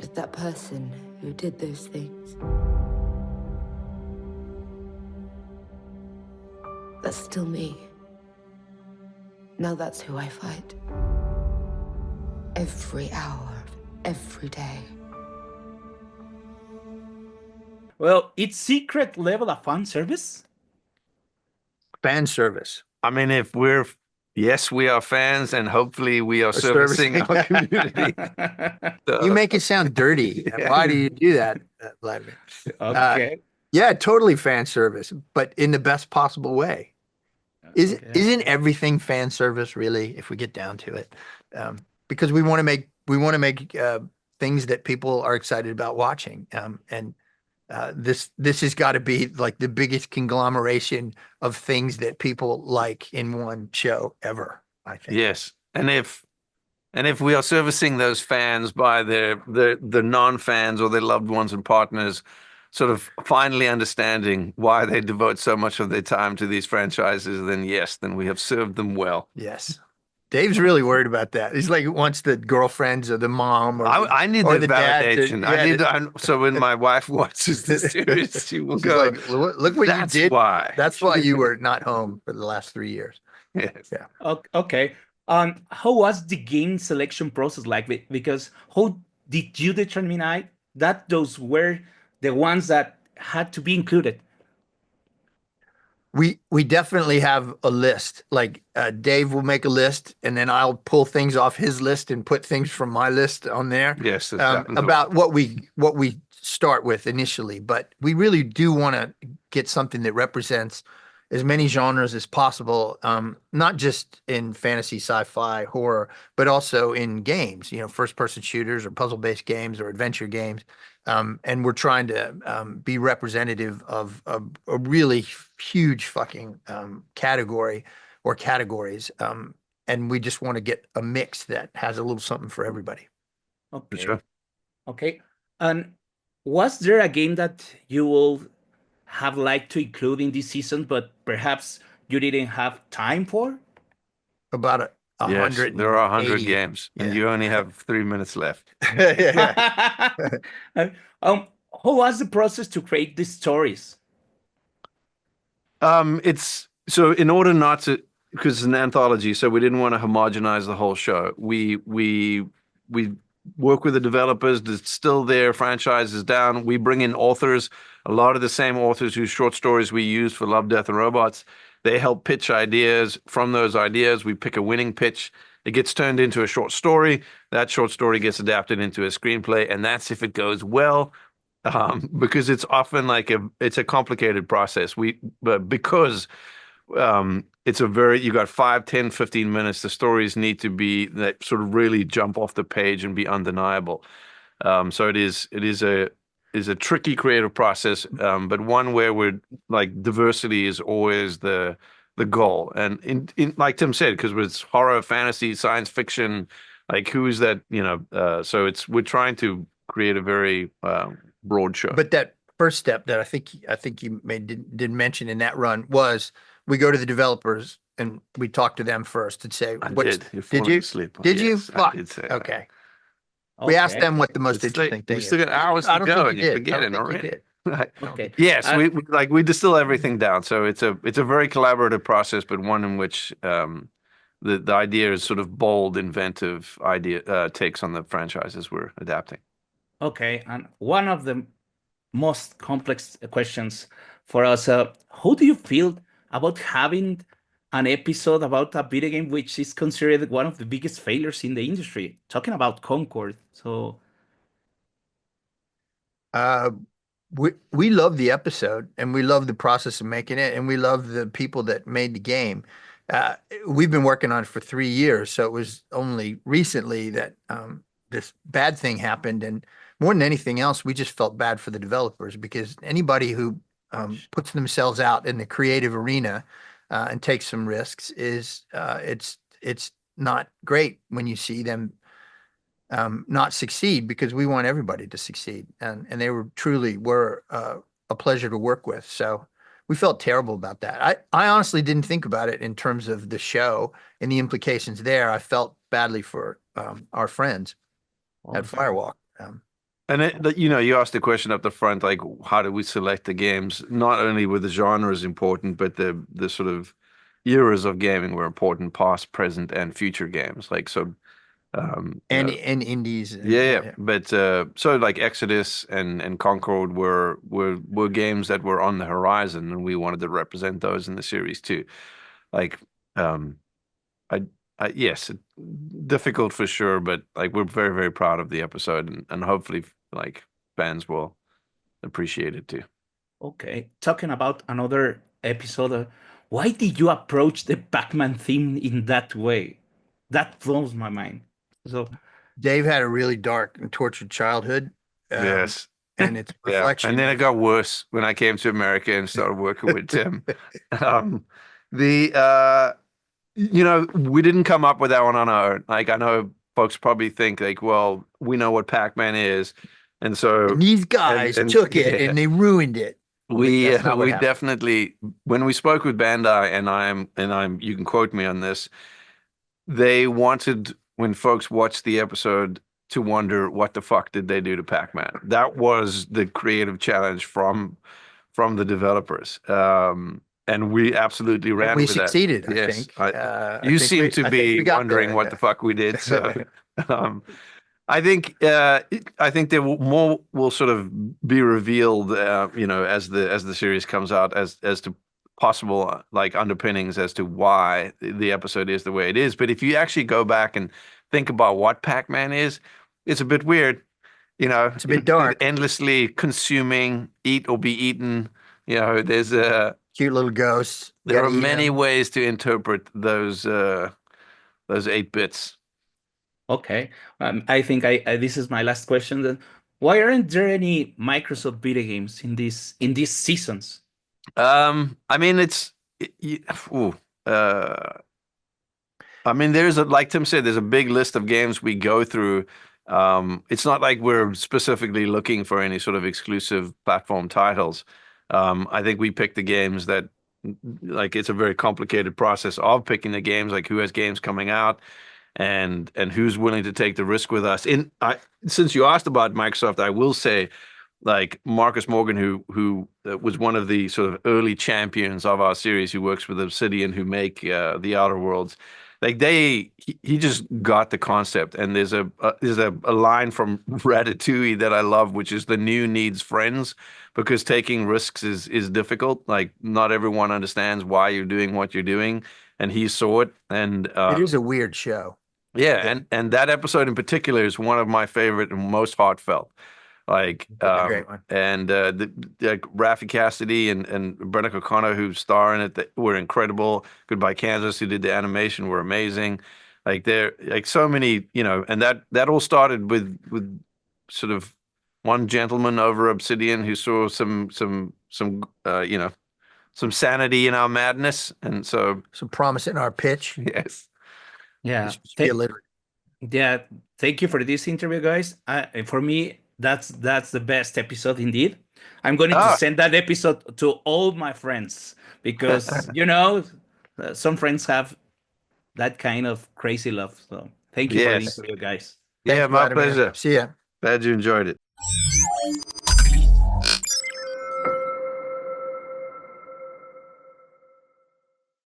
But that person who did those things, that's still me. Now that's who I fight. Every hour of every day. Well, it's secret level of fan service. Fan service. I mean, yes, we are fans, and hopefully we are servicing our community. You make it sound dirty. Yeah. Why do you do that, Vladimir? Okay. Yeah, totally fan service, but in the best possible way. Isn't everything fan service really, if we get down to it? Because we want to make things that people are excited about watching. And this has got to be like the biggest conglomeration of things that people like in one show ever, I think. Yes, and if we are servicing those fans by the non-fans or their loved ones and partners, sort of finally understanding why they devote so much of their time to these franchises, then we have served them well. Yes. Dave's really worried about that. He's like wants the girlfriends or the mom or I need or the validation. So when my wife watches the series, she will go, like, look what you did. Why. That's why you were not home for the last 3 years. Yes. Yeah. Okay. How was the game selection process like? Because how did you determine that those were the ones that had to be included? We definitely have a list. Like Dave will make a list, and then I'll pull things off his list and put things from my list on there. Yes, about what we start with initially. But we really do want to get something that represents as many genres as possible, not just in fantasy, sci-fi, horror, but also in games. You know, first-person shooters or puzzle-based games or adventure games. And we're trying to be representative of a really huge fucking category or categories. And we just want to get a mix that has a little something for everybody. Okay. For sure. Okay. And was there a game that you will have liked to include in this season, but perhaps you didn't have time for? About 100. Yes, there are 100 games, and you only have 3 minutes left. How was the process to create these stories? It's so in order not to, because it's an anthology, so we didn't want to homogenize the whole show. We work with the developers to distill their franchises down. We bring in authors, a lot of the same authors whose short stories we use for Love, Death, and Robots. They help pitch ideas. From those ideas, we pick a winning pitch. It gets turned into a short story. That short story gets adapted into a screenplay, and that's if it goes well, because it's often like it's a complicated process. Because it's you got 5, 10, 15 minutes. The stories need to be that sort of really jump off the page and be undeniable. So it is a tricky creative process, but one where we're like diversity is always the goal. And in like Tim said, because it's horror, fantasy, science fiction, like who is that? So we're trying to create a very broad show. But that first step that I think you did mention in that run was we go to the developers and we talk to them first and say, did you? Asleep. Did you? Yes, Fuck. I did say that. Okay. We asked them what the most interesting thing we is. still got hours to go, and you forget it already. Okay. Yes, we distill everything down. So it's a very collaborative process, but one in which the idea is sort of bold, inventive takes on the franchises we're adapting. Okay, and one of the most complex questions for us: how do you feel about having an episode about a video game which is considered one of the biggest failures in the industry? Talking about Concord, so. We love the episode and we love the process of making it and we love the people that made the game. We've been working on it for 3 years, so it was only recently that this bad thing happened. And more than anything else, we just felt bad for the developers because anybody who puts themselves out in the creative arena and takes some risks it's not great when you see them not succeed, because we want everybody to succeed, and they truly were a pleasure to work with. So we felt terrible about that. I honestly didn't think about it in terms of the show and the implications there. I felt badly for our friends at Firewalk. And you asked the question up the front, like, how do we select the games? Not only were the genres important, but the sort of eras of gaming were important, past, present, and future games. Like, so, And indies. And, yeah. But so like Exodus and Concord were games that were on the horizon, and we wanted to represent those in the series too. Like, um, yes, difficult for sure, but like we're very, very proud of the episode, and hopefully like fans will appreciate it too. Okay, talking about another episode, why did you approach the Pac-Man theme in that way? That blows my mind. So, Dave had a really dark and tortured childhood. Yes. And it's a Yeah. reflection. And then it got worse when I came to America and started working with Tim. We didn't come up with that one on our own. Like, I know folks probably think like, well, we know what Pac-Man is. And so And these guys took it and they ruined it. we That's not what happened. definitely, when we spoke with Bandai, and you can quote me on this, they wanted, when folks watched the episode, to wonder what the fuck did they do to Pac-Man. That was the creative challenge from the developers. And we absolutely ran We with that. succeeded, I Yes. think. You seem to be wondering there, what the fuck we did. So I think there more will sort of be revealed, as the series comes out, as to possible like underpinnings as to why the episode is the way it is. But if you actually go back and think about what Pac-Man is, it's a bit weird. It's a bit dark. Endlessly consuming, eat or be eaten. There's a Cute little ghosts. there are many ways to interpret those 8 bits. okay, I think this is my last question then. Why aren't there any Microsoft video games in these seasons? I mean, there's like Tim said, there's a big list of games we go through. It's not like we're specifically looking for any sort of exclusive platform titles. I think we pick the games that, like, it's a very complicated process of picking the games, like who has games coming out and who's willing to take the risk with us. Since you asked about Microsoft, I will say, like, Marcus Morgan, who was one of the sort of early champions of our series, who works with Obsidian, who make the Outer Worlds. Like, he just got the concept. And there's a line from Ratatouille that I love, which is, the new needs friends, because taking risks is difficult. Like, not everyone understands why you're doing what you're doing, and he saw it. And it is a weird show. Yeah, and that episode in particular is one of my favorite and most heartfelt. Like, a great one. And Raffi Cassidy and Brenna O'Connor, who star in it, were incredible. Goodbye Kansas, who did the animation, were amazing. Like, they're like so many, and that all started with sort of one gentleman over Obsidian who saw some sanity in our madness, and so some promise in our pitch. Yes. Yeah. Be illiterate. Yeah. Thank you for this interview, guys. For me, that's the best episode indeed. I'm going to send that episode to all my friends because some friends have that kind of crazy love. So thank you for the interview, guys. Yeah, Thanks, my Vladimir. pleasure. See ya. Glad you enjoyed it.